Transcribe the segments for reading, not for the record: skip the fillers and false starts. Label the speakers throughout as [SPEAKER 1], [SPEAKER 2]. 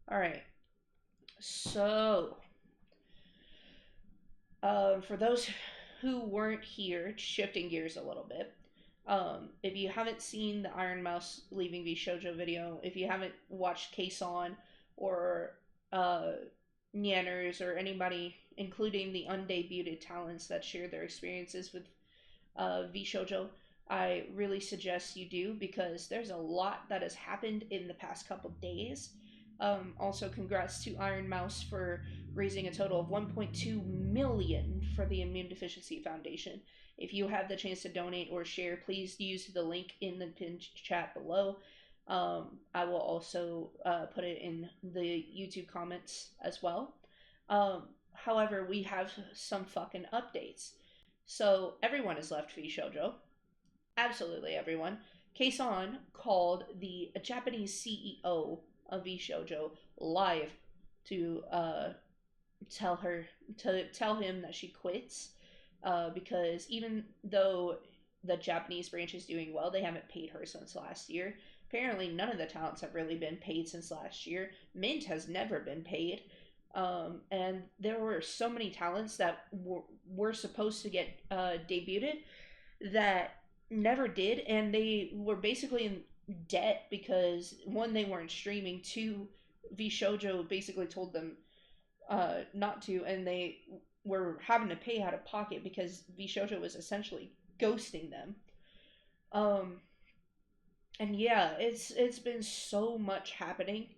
[SPEAKER 1] All right. So, for those who weren't here, shifting gears a little bit. If you haven't seen the Iron Mouse leaving V Shoujo video, if you haven't watched Kason or uh, Nyanners or anybody, including the undebuted talents that share their experiences with V Shoujo, I really suggest you do because there's a lot that has happened in the past couple days. Also, congrats to Iron Mouse for raising a total of 1.2 million for the Immune Deficiency Foundation. If you have the chance to donate or share, please use the link in the pinned chat below. I will also put it in the YouTube comments as well. However, we have some fucking updates. So everyone has left V Shoujo. Absolutely everyone. Kason called the Japanese CEO of V Shoujo live to tell him that she quits because even though the Japanese branch is doing well, they haven't paid her since last year. Apparently, none of the talents have really been paid since last year. Mint has never been paid. And there were so many talents that were supposed to get debuted that never did, and they were basically in debt because one, they weren't streaming, two, V Shoujo basically told them not to, and they were having to pay out of pocket because V Shoujo was essentially ghosting them. Um, and yeah, it's been so much happening,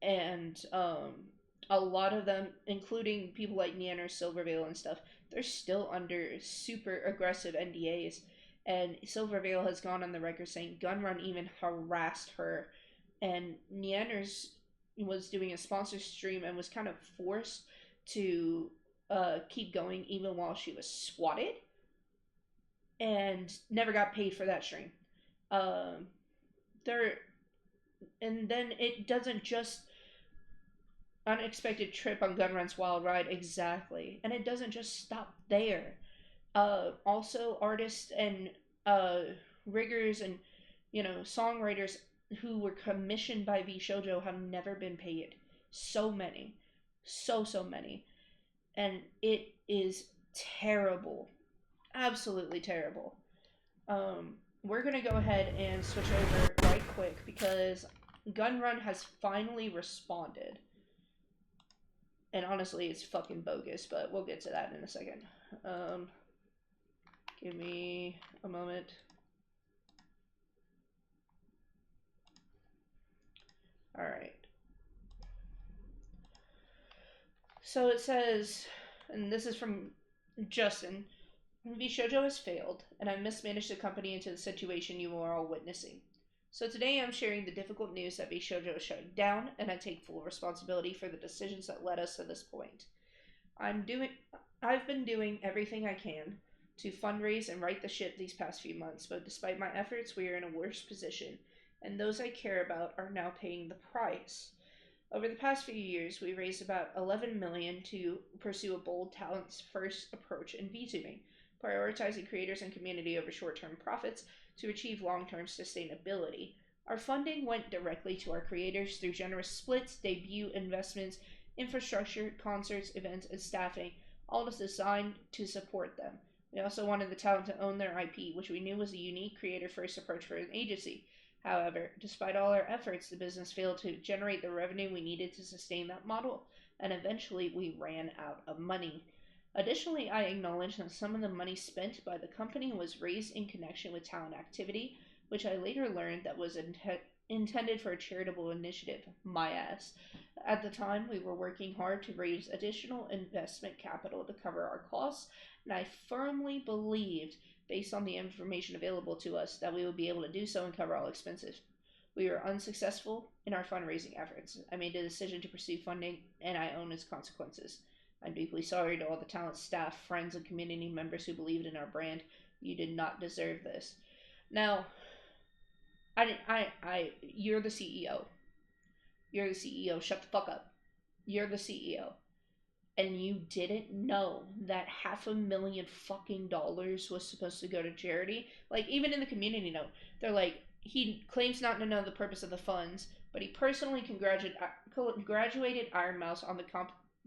[SPEAKER 1] and a lot of them, including people like Neander, Silvervale, and stuff, they're still under super aggressive NDAs. And Silvervale has gone on the record saying Gunrun even harassed her, and Neander's was doing a sponsor stream and was kind of forced to keep going even while she was swatted, and never got paid for that stream. Um, there, and then it doesn't just unexpected trip on Gunrun's wild ride, exactly, and it doesn't just stop there. Also, artists and uh, riggers and songwriters who were commissioned by V Shoujo have never been paid. So many, so many, and it is terrible, absolutely terrible. We're gonna go ahead and switch over right quick because Gunrun has finally responded, and honestly, it's fucking bogus. But we'll get to that in a second. Um, Give me a moment. All right. So it says, and this is from Justin, V Shoujo has failed, and I've mismanaged the company into the situation you are all witnessing. So today I'm sharing the difficult news that V Shoujo is shutting down, and I take full responsibility for the decisions that led us to this point. I've been doing everything I can to fundraise and right the ship these past few months, but despite my efforts, we are in a worse position, and those I care about are now paying the price. Over the past few years, we raised about 11 million to pursue a bold talents first approach in VTubing, prioritizing creators and community over short-term profits to achieve long-term sustainability. Our funding went directly to our creators through generous splits, debut investments, infrastructure, concerts, events, and staffing, all designed to support them. We also wanted the talent to own their IP, which we knew was a unique creator-first approach for an agency. However, despite all our efforts, the business failed to generate the revenue we needed to sustain that model, and eventually we ran out of money. Additionally, I acknowledge that some of the money spent by the company was raised in connection with talent activity, which I later learned that was intended for a charitable initiative. My ass. At the time, we were working hard to raise additional investment capital to cover our costs, and I firmly believed, based on the information available to us, that we would be able to do so and cover all expenses. We were unsuccessful in our fundraising efforts. I made the decision to pursue funding, and I own its consequences. I'm deeply sorry to all the talent, staff, friends, and community members who believed in our brand. You did not deserve this. Now, you're the CEO. You're the CEO. Shut the fuck up. You're the CEO. And you didn't know that $500,000 fucking dollars was supposed to go to charity. Like, even in the community note, they're like, he claims not to know the purpose of the funds, but he personally congratulated Iron Mouse on the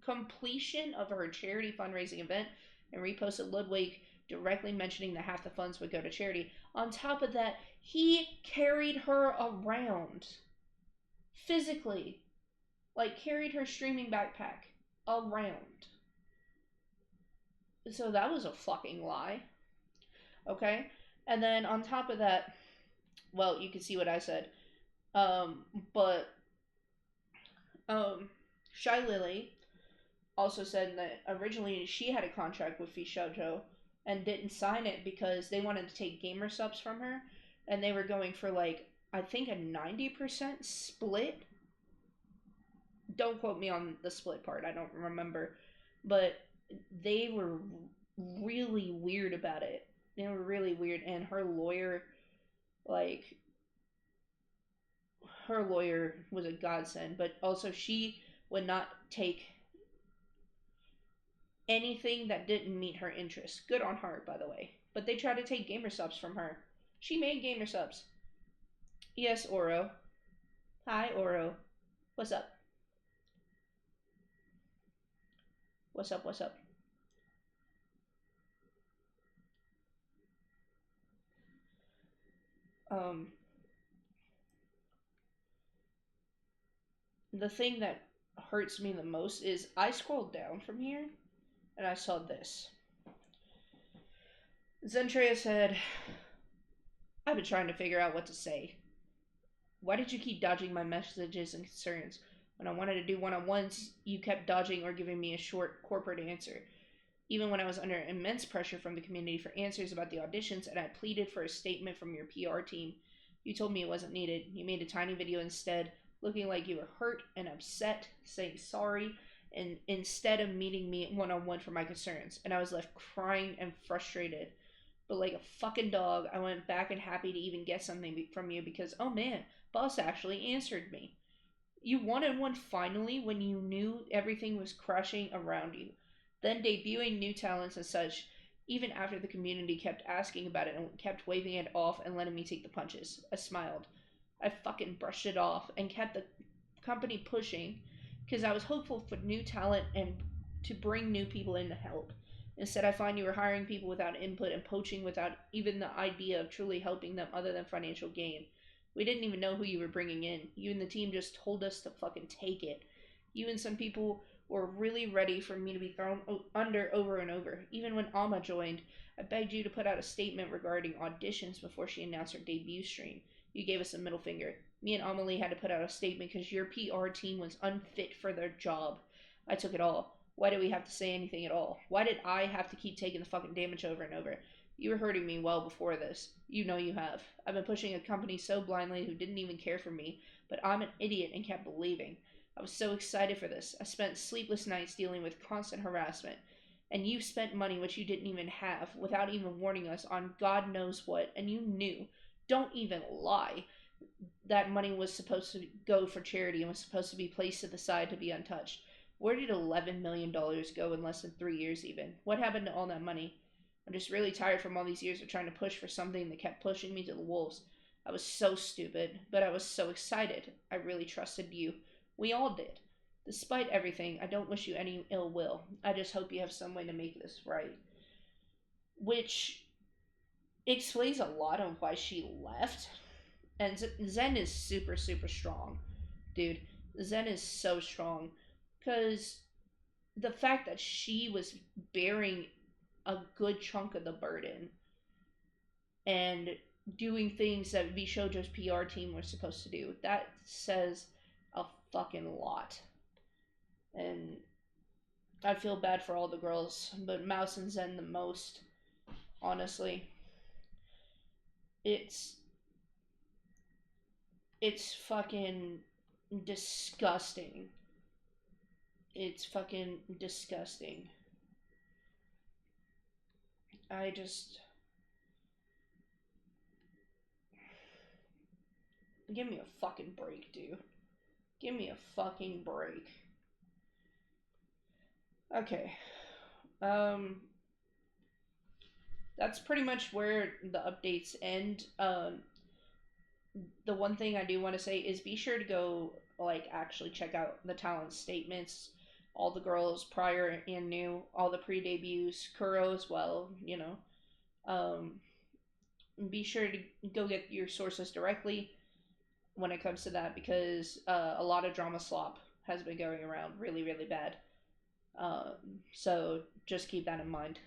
[SPEAKER 1] completion of her charity fundraising event and reposted Ludwig directly mentioning that half the funds would go to charity. On top of that, he carried her around physically, like carried her streaming backpack around. So that was a fucking lie. Okay? And then on top of that, well, you can see what I said. But Shy Lily also said that originally she had a contract with Fishojo and didn't sign it because they wanted to take gamer subs from her, and they were going for like I think a 90% split. Don't quote me on the split part. I don't remember, but they were really weird about it. They were really weird, and like her lawyer was a godsend, but also she would not take anything that didn't meet her interests. Good on her, by the way. But they tried to take gamer subs from her. She made gamer subs. Yes, Oro. Hi, Oro. What's up? What's up? What's up? Um, the thing that hurts me the most is I scrolled down from here and I saw this. Zentrea said, I've been trying to figure out what to say. Why did you keep dodging my messages and concerns? When I wanted to do one-on-ones, you kept dodging or giving me a short corporate answer. Even when I was under immense pressure from the community for answers about the auditions and I pleaded for a statement from your PR team, you told me it wasn't needed. You made a tiny video instead, looking like you were hurt and upset, saying sorry, and instead of meeting me one-on-one for my concerns. And I was left crying and frustrated. But like a fucking dog, I went back and happy to even get something from you because, oh man, boss actually answered me. You wanted one finally when you knew everything was crashing around you. Then debuting new talents and such, even after the community kept asking about it and kept waving it off and letting me take the punches. I smiled. I fucking brushed it off and kept the company pushing because I was hopeful for new talent and to bring new people in to help. Instead, I find you were hiring people without input and poaching without even the idea of truly helping them other than financial gain. We didn't even know who you were bringing in. You and the team just told us to fucking take it. You and some people were really ready for me to be thrown under over and over. Even when Alma joined, I begged you to put out a statement regarding auditions before she announced her debut stream. You gave us a middle finger. Me and Amelie had to put out a statement because your PR team was unfit for their job. I took it all. Why did we have to say anything at all? Why did I have to keep taking the fucking damage over and over? You were hurting me well before this. You know you have. I've been pushing a company so blindly who didn't even care for me, but I'm an idiot and kept believing. I was so excited for this. I spent sleepless nights dealing with constant harassment. And you spent money which you didn't even have without even warning us on God knows what, and you knew. Don't even lie. That money was supposed to go for charity and was supposed to be placed to the side to be untouched. Where did $11 million go in less than 3 years even? What happened to all that money? I'm just really tired from all these years of trying to push for something that kept pushing me to the wolves. I was so stupid, but I was so excited. I really trusted you. We all did. Despite everything, I don't wish you any ill will. I just hope you have some way to make this right. Which explains a lot on why she left. And Zen is super, super strong. Dude, Zen is so strong. Because the fact that she was bearing a good chunk of the burden and doing things that Vishojo's PR team was supposed to do, that says a fucking lot. And I feel bad for all the girls, but Mouse and Zen the most, honestly. It's fucking disgusting. It's fucking disgusting. I just... Give me a fucking break, dude. Give me a fucking break. Okay. That's pretty much where the updates end. the one thing I do want to say is be sure to go like actually check out the talent statements, all the girls prior and new, all the pre-debuts, Kuro as well. Um, be sure to go get your sources directly when it comes to that because a lot of drama slop has been going around really really bad. So just keep that in mind.